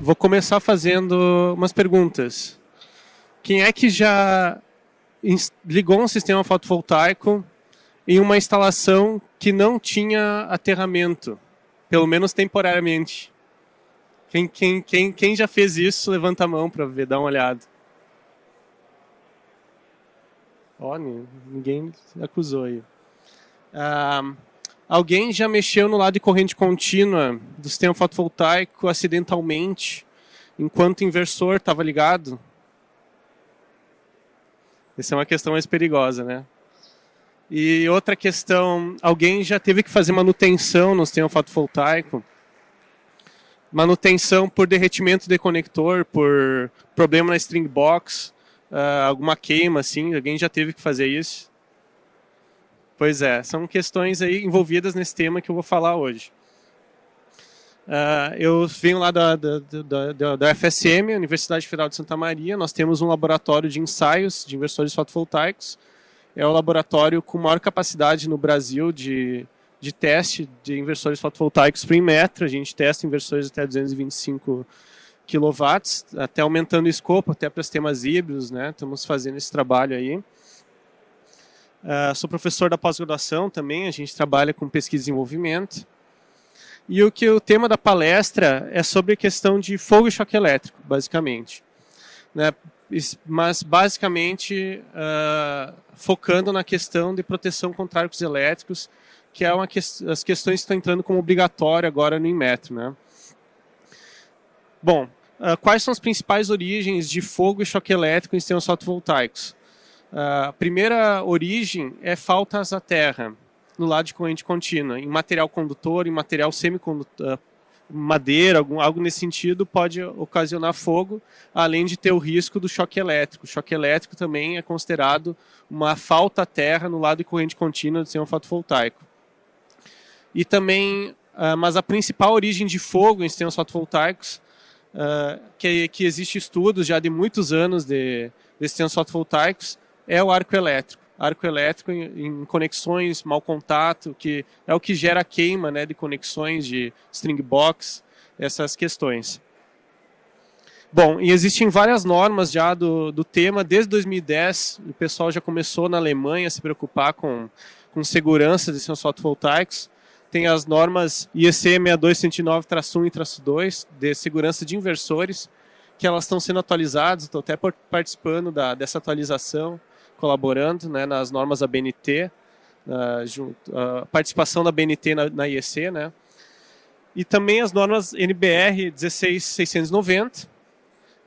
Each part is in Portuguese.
vou começar fazendo umas perguntas. Quem é que já ligou um sistema fotovoltaico em uma instalação que não tinha aterramento, pelo menos temporariamente? Quem já fez isso, levanta a mão para ver, dá uma olhada. Ó, ninguém acusou aí. Alguém já mexeu no lado de corrente contínua do sistema fotovoltaico acidentalmente, enquanto o inversor estava ligado? Essa é uma questão mais perigosa, né? E outra questão, alguém já teve que fazer manutenção no sistema fotovoltaico? Manutenção por derretimento de conector, por problema na string box, alguma queima, assim, alguém já teve que fazer isso? Pois é, são questões aí envolvidas nesse tema que eu vou falar hoje. Eu venho lá da UFSM, Universidade Federal de Santa Maria. Nós temos um laboratório de ensaios de inversores fotovoltaicos. É o laboratório com maior capacidade no Brasil de teste de inversores fotovoltaicos por metro. A gente testa inversores até 225 kW, até aumentando o escopo, até para sistemas híbridos, né? Estamos fazendo esse trabalho aí. Sou professor da pós-graduação também, a gente trabalha com pesquisa e desenvolvimento. E o tema da palestra é sobre a questão de fogo e choque elétrico, basicamente. Né? Mas, basicamente, focando na questão de proteção contra arcos elétricos, que é as questões que estão entrando como obrigatório agora no Inmetro. Né? Bom, quais são as principais origens de fogo e choque elétrico em sistemas fotovoltaicos? A primeira origem é faltas à terra, no lado de corrente contínua, em material condutor, em material semicondutor, madeira, algo nesse sentido pode ocasionar fogo, além de ter o risco do choque elétrico. O choque elétrico também é considerado uma falta à terra no lado de corrente contínua do sistema fotovoltaico. E também, mas a principal origem de fogo em sistemas fotovoltaicos, que existe estudos já de muitos anos de sistemas fotovoltaicos, é o arco elétrico. Arco elétrico em conexões, mau contato, que é o que gera queima, né, de conexões de string box, essas questões. Bom, e existem várias normas já do tema, desde 2010, o pessoal já começou na Alemanha a se preocupar com segurança de sistemas fotovoltaicos. Tem as normas IEC 62109-1 e -2, de segurança de inversores, que elas estão sendo atualizadas, estou até participando dessa atualização, colaborando, né, nas normas da BNT, a participação da BNT na IEC, né, e também as normas NBR 16690,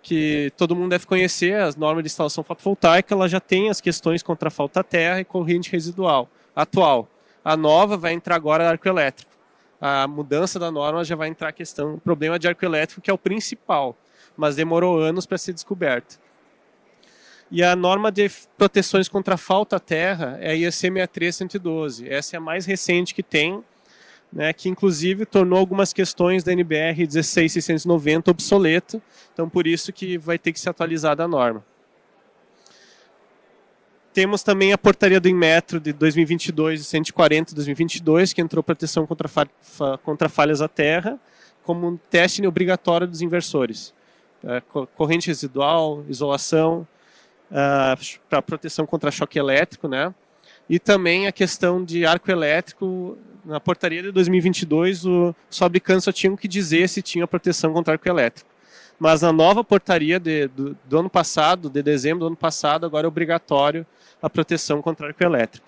que todo mundo deve conhecer, as normas de instalação fotovoltaica, ela já tem as questões contra a falta à terra e corrente residual atual. A nova vai entrar agora arco elétrico. A mudança da norma já vai entrar a questão, o problema de arco elétrico, que é o principal, mas demorou anos para ser descoberto. E a norma de proteções contra falta à terra é a IEC 63112. Essa é a mais recente que tem, né, que inclusive tornou algumas questões da NBR 16690 obsoleto. Então, por isso que vai ter que ser atualizada a norma. Temos também a portaria do Inmetro de 2022, 140 de 2022, que entrou proteção contra falhas à terra, como um teste obrigatório dos inversores. Corrente residual, isolação, para proteção contra choque elétrico, né? E também a questão de arco elétrico, na portaria de 2022, os fabricantes só tinham que dizer se tinha proteção contra arco elétrico. Mas na nova portaria do ano passado, de dezembro do ano passado, agora é obrigatório a proteção contra arco elétrico.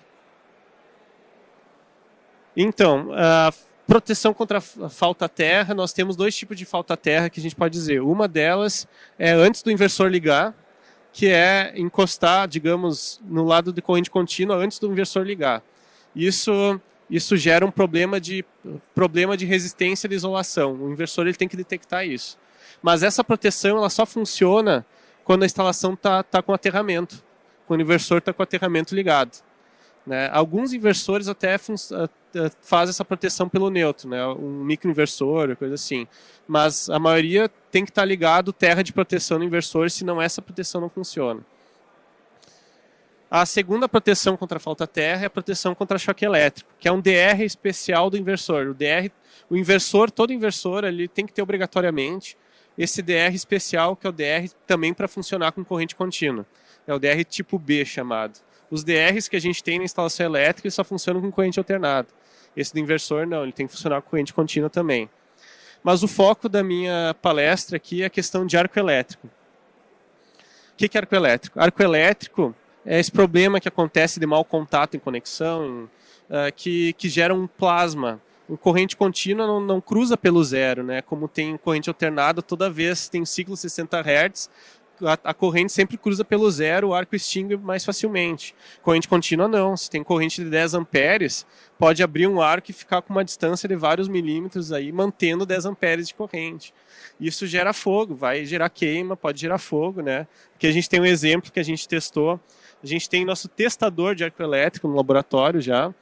Então, a proteção contra a falta à terra, nós temos dois tipos de falta à terra que a gente pode dizer. Uma delas é antes do inversor ligar, que é encostar, digamos, no lado de corrente contínua antes do inversor ligar. Isso gera um problema de resistência de isolação. O inversor ele tem que detectar isso. Mas essa proteção ela só funciona quando a instalação está com aterramento, quando o inversor está com o aterramento ligado. Né? Alguns inversores até fazem essa proteção pelo neutro, né? Um microinversor, coisa assim. Mas a maioria tem que estar ligado terra de proteção no inversor, senão essa proteção não funciona. A segunda proteção contra a falta terra é a proteção contra choque elétrico, que é um DR especial do inversor. Todo inversor ele tem que ter obrigatoriamente esse DR especial, que é o DR também para funcionar com corrente contínua. É o DR tipo B chamado. Os DRs que a gente tem na instalação elétrica só funcionam com corrente alternada. Esse do inversor não, ele tem que funcionar com corrente contínua também. Mas o foco da minha palestra aqui é a questão de arco elétrico. O que é arco elétrico? Arco elétrico é esse problema que acontece de mau contato em conexão, que gera um plasma. O corrente contínua não cruza pelo zero, né? Como tem corrente alternada, toda vez tem ciclo 60 Hz, a corrente sempre cruza pelo zero, o arco extingue mais facilmente. Corrente contínua não, se tem corrente de 10 amperes, pode abrir um arco e ficar com uma distância de vários milímetros aí, mantendo 10 amperes de corrente. Isso gera fogo, vai gerar queima, pode gerar fogo, né? Porque a gente tem um exemplo que a gente testou, a gente tem nosso testador de arco elétrico no laboratório já,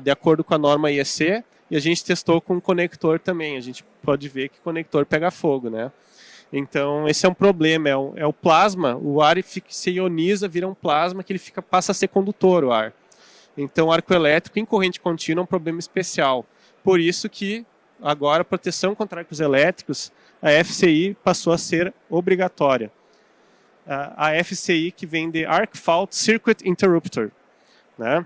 de acordo com a norma IEC, e a gente testou com o conector também, a gente pode ver que o conector pega fogo, né? Então, esse é um problema, é o plasma, o ar se ioniza, vira um plasma que ele passa a ser condutor, o ar. Então, o arco elétrico em corrente contínua é um problema especial. Por isso que, agora, a proteção contra arcos elétricos, a FCI passou a ser obrigatória. A FCI que vem de Arc Fault Circuit Interrupter, né?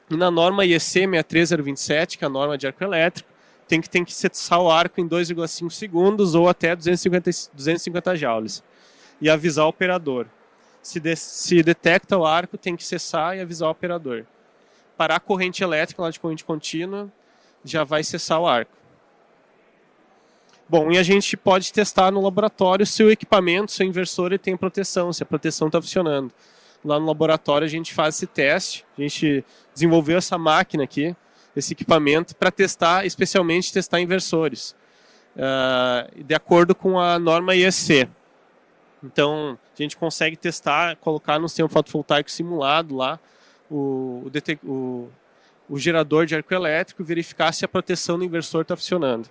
E na norma IEC 63027, que é a norma de arco elétrico, tem que cessar o arco em 2,5 segundos ou até 250 joules. E avisar o operador. Se detecta o arco, tem que cessar e avisar o operador. Parar a corrente elétrica lá de corrente contínua, já vai cessar o arco. Bom, e a gente pode testar no laboratório se o equipamento, se o inversor ele tem proteção, se a proteção está funcionando. Lá no laboratório a gente faz esse teste, a gente desenvolveu essa máquina aqui, esse equipamento, para testar, especialmente testar inversores, de acordo com a norma IEC. Então, a gente consegue testar, colocar no sistema fotovoltaico simulado lá, o gerador de arco elétrico, verificar se a proteção do inversor está funcionando.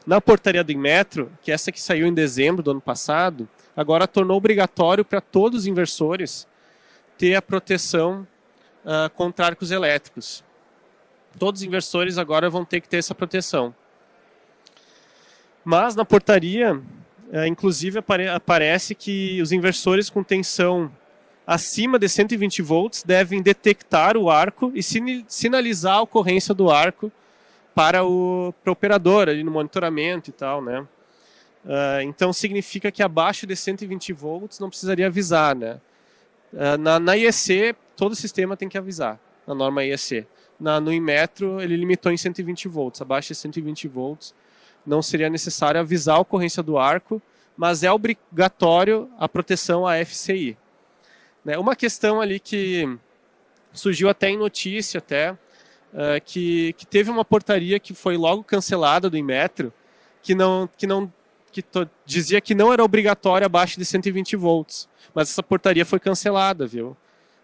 Na portaria do Inmetro, que é essa que saiu em dezembro do ano passado, agora tornou obrigatório para todos os inversores ter a proteção contra arcos elétricos. Todos os inversores agora vão ter que ter essa proteção. Mas na portaria, inclusive aparece que os inversores com tensão acima de 120 volts devem detectar o arco e sinalizar a ocorrência do arco para o operador ali no monitoramento e tal, né? Então significa que abaixo de 120 volts não precisaria avisar, né? Na IEC, todo sistema tem que avisar, na norma IEC. No Inmetro, ele limitou em 120 volts. Abaixo de 120 volts, não seria necessário avisar a ocorrência do arco, mas é obrigatório a proteção à FCI. Uma questão ali que surgiu até em notícia, que teve uma portaria que foi logo cancelada do Inmetro, que dizia que não era obrigatório abaixo de 120 volts. Mas essa portaria foi cancelada, viu?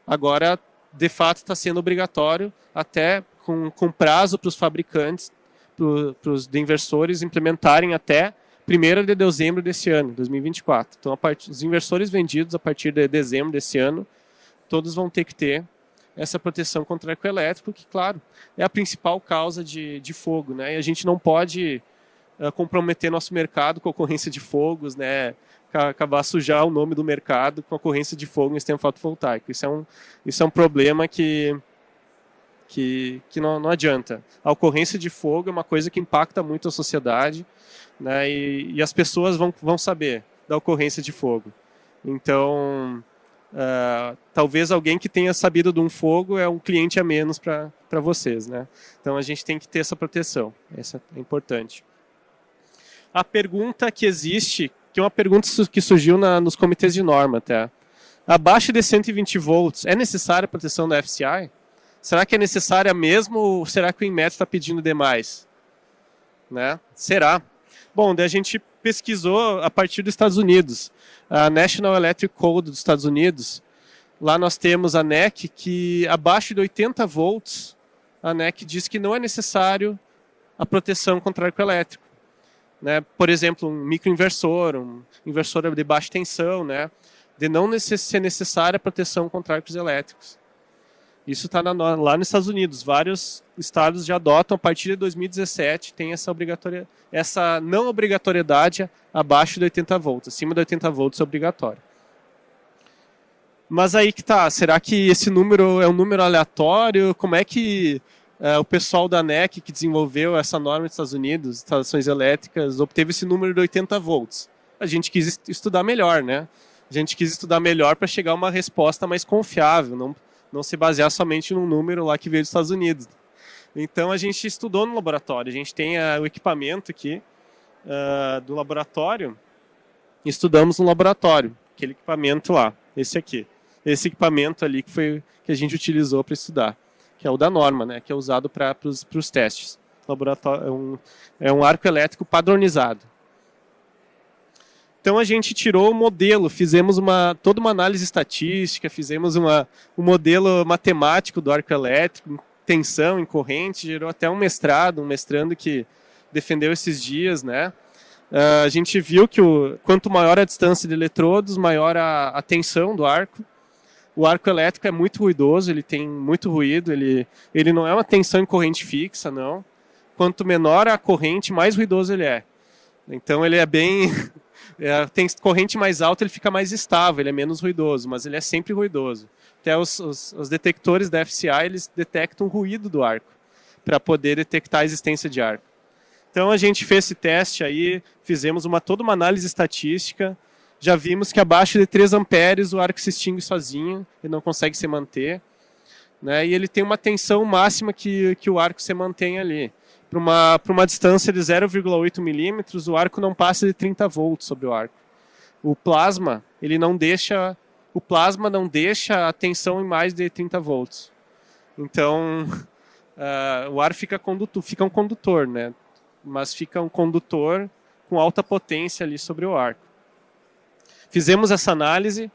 Agora, de fato, está sendo obrigatório, até com prazo para os fabricantes, para os inversores implementarem até 1º de dezembro desse ano, 2024. Então, os inversores vendidos a partir de dezembro desse ano, todos vão ter que ter essa proteção contra arco elétrico, que, claro, é a principal causa de fogo, né? E a gente não pode comprometer nosso mercado com a ocorrência de fogos, né? Acabar sujar o nome do mercado com a ocorrência de fogo em sistema fotovoltaico. Isso é um problema que não adianta. A ocorrência de fogo é uma coisa que impacta muito a sociedade, né? E as pessoas vão saber da ocorrência de fogo. Então, talvez alguém que tenha sabido de um fogo é um cliente a menos para vocês, né? Então a gente tem que ter essa proteção. Essa é importante. A pergunta que existe, que é uma pergunta que surgiu nos comitês de norma até. Abaixo de 120 volts, é necessária a proteção da FCI? Será que é necessária mesmo ou será que o Inmetro está pedindo demais? Né? Será? Bom, daí a gente pesquisou a partir dos Estados Unidos. A National Electric Code dos Estados Unidos, lá nós temos a NEC que abaixo de 80 volts, a NEC diz que não é necessário a proteção contra arco elétrico. Né? Por exemplo, um microinversor, um inversor de baixa tensão, né? De não ser necessária a proteção contra arcos elétricos. Isso está lá nos Estados Unidos. Vários estados já adotam, a partir de 2017, tem essa não obrigatoriedade abaixo de 80 volts. Acima de 80 volts é obrigatório. Mas aí que tá, será que esse número é um número aleatório? Como é que o pessoal da NEC, que desenvolveu essa norma dos Estados Unidos, instalações elétricas, obteve esse número de 80 volts? A gente quis estudar melhor, né? A gente quis estudar melhor para chegar a uma resposta mais confiável, não se basear somente num número lá que veio dos Estados Unidos. Então a gente estudou no laboratório, a gente tem o equipamento aqui do laboratório, estudamos no laboratório, aquele equipamento lá, esse aqui. Esse equipamento ali que a gente utilizou para estudar, que é o da norma, né, que é usado para os testes. Laboratório, é um arco elétrico padronizado. Então a gente tirou o modelo, fizemos toda uma análise estatística, fizemos um modelo matemático do arco elétrico, tensão em corrente, gerou até um mestrando que defendeu esses dias, né? A gente viu que quanto maior a distância de eletrodos, maior a tensão do arco. O arco elétrico é muito ruidoso, ele tem muito ruído, ele não é uma tensão em corrente fixa, não. Quanto menor a corrente, mais ruidoso ele é. Então ele é bem... tem corrente mais alta, ele fica mais estável, ele é menos ruidoso, mas ele é sempre ruidoso. Até os detectores da FCI, eles detectam o ruído do arco, para poder detectar a existência de arco. Então a gente fez esse teste aí, fizemos toda uma análise estatística, já vimos que abaixo de 3 amperes o arco se extingue sozinho, ele não consegue se manter, né? E ele tem uma tensão máxima que o arco se mantém ali. Para uma distância de 0,8 milímetros, o arco não passa de 30 volts sobre o arco. O plasma não deixa a tensão em mais de 30 volts. Então, o ar fica um condutor, né? Mas fica um condutor com alta potência ali sobre o arco. Fizemos essa análise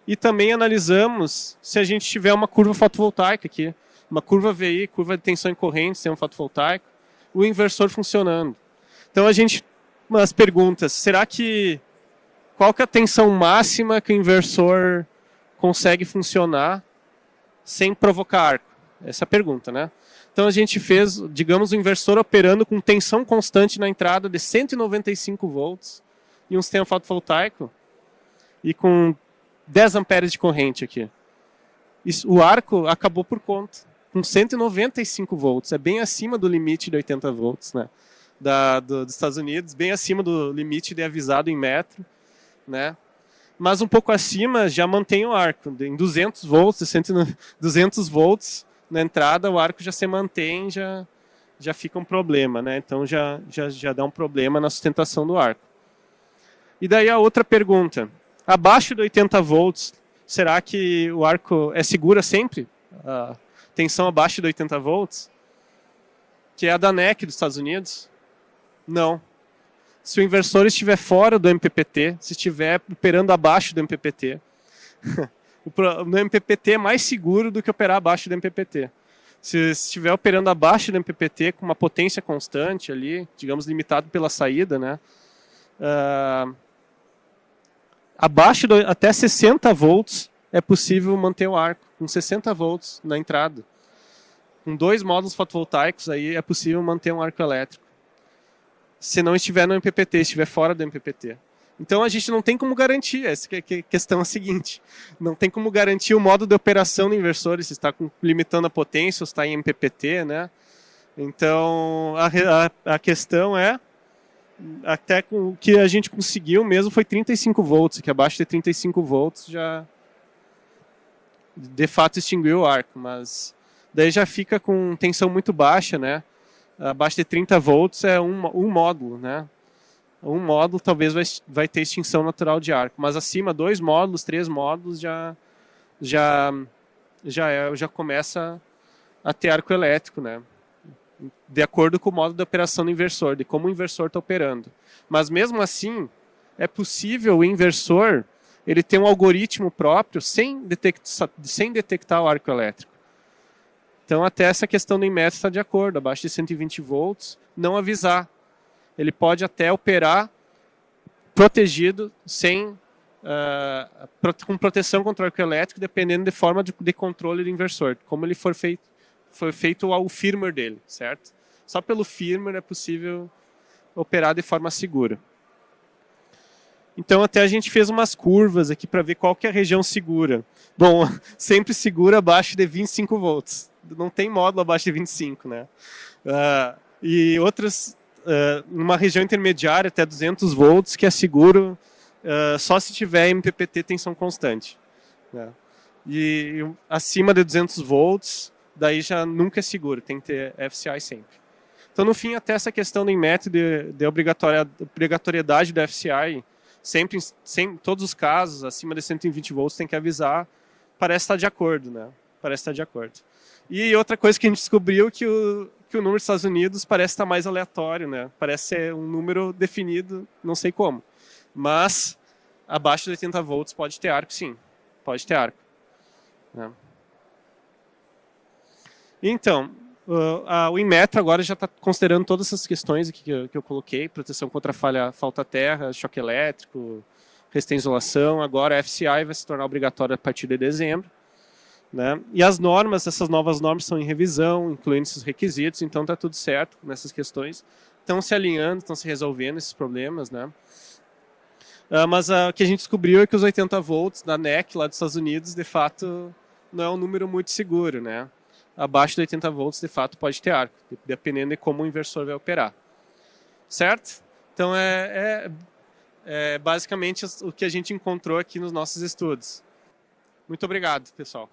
e também analisamos se a gente tiver uma curva fotovoltaica aqui, uma curva VI, curva de tensão em corrente, sistema fotovoltaico, o inversor funcionando. Então umas perguntas, qual que é a tensão máxima que o inversor consegue funcionar sem provocar arco? Essa é a pergunta, né? Então a gente fez, digamos, o inversor operando com tensão constante na entrada de 195 volts e um sistema fotovoltaico e com 10 amperes de corrente aqui. O arco acabou por conta, com 195 volts, é bem acima do limite de 80 volts, né, dos Estados Unidos, bem acima do limite de avisado em metro, né, mas um pouco acima já mantém o arco, em 200 volts, 200 volts na entrada, o arco já se mantém, já fica um problema, né, então já dá um problema na sustentação do arco. E daí a outra pergunta, abaixo de 80 volts, será que o arco é segura sempre? Tensão abaixo de 80 volts, que é a da NEC dos Estados Unidos? Não. Se o inversor estiver fora do MPPT, se estiver operando abaixo do MPPT, no MPPT é mais seguro do que operar abaixo do MPPT. Se estiver operando abaixo do MPPT com uma potência constante ali, digamos limitado pela saída, né? Até 60 volts é possível manter o arco, com 60 volts na entrada. Com 2 módulos fotovoltaicos aí é possível manter um arco elétrico. Se não estiver no MPPT, estiver fora do MPPT. Então a gente não tem como garantir, essa que é a questão seguinte, não tem como garantir o modo de operação do inversor, se está limitando a potência ou se está em MPPT, né? Então a questão é, até com o que a gente conseguiu mesmo foi 35 volts, que abaixo de 35 volts já de fato extinguiu o arco, mas daí já fica com tensão muito baixa, né? Abaixo de 30 volts é um módulo, né? Um módulo talvez vai ter extinção natural de arco, mas acima 2 módulos, 3 módulos já começa a ter arco elétrico, né? De acordo com o modo de operação do inversor, de como o inversor está operando. Mas mesmo assim, é possível o inversor ele ter um algoritmo próprio sem detectar o arco elétrico. Então até essa questão do Inmetro está de acordo, abaixo de 120 volts, não avisar. Ele pode até operar protegido sem com proteção contra o arco elétrico, dependendo da forma de controle do inversor, como ele foi feito ao firmware dele, certo? Só pelo firmware é possível operar de forma segura. Então até a gente fez umas curvas aqui para ver qual que é a região segura. Bom, sempre segura abaixo de 25 volts. Não tem módulo abaixo de 25, né? E outras, numa região intermediária até 200 volts, que é seguro só se tiver MPPT tensão constante. Né? E acima de 200 volts, daí já nunca é seguro, tem que ter FCI sempre. Então no fim, até essa questão do Inmetro de obrigatoriedade do FCI, sempre, em todos os casos, acima de 120 volts, tem que avisar, parece estar de acordo, né? Parece estar de acordo. E outra coisa que a gente descobriu que o número dos Estados Unidos parece estar mais aleatório, né? Parece ser um número definido, não sei como. Mas abaixo de 80 volts pode ter arco, sim. Pode ter arco. Né? Então, o Inmetro agora já está considerando todas essas questões aqui que eu coloquei, proteção contra falta-terra, choque elétrico, resistência à isolação. Agora a FCI vai se tornar obrigatória a partir de dezembro. Né? E as normas, essas novas normas estão em revisão, incluindo esses requisitos, então está tudo certo nessas questões. Estão se alinhando, estão se resolvendo esses problemas. Né? Mas o que a gente descobriu é que os 80 volts da NEC lá dos Estados Unidos, de fato, não é um número muito seguro. Né? Abaixo de 80 volts, de fato, pode ter arco, dependendo de como o inversor vai operar. Certo? Então, é basicamente o que a gente encontrou aqui nos nossos estudos. Muito obrigado, pessoal.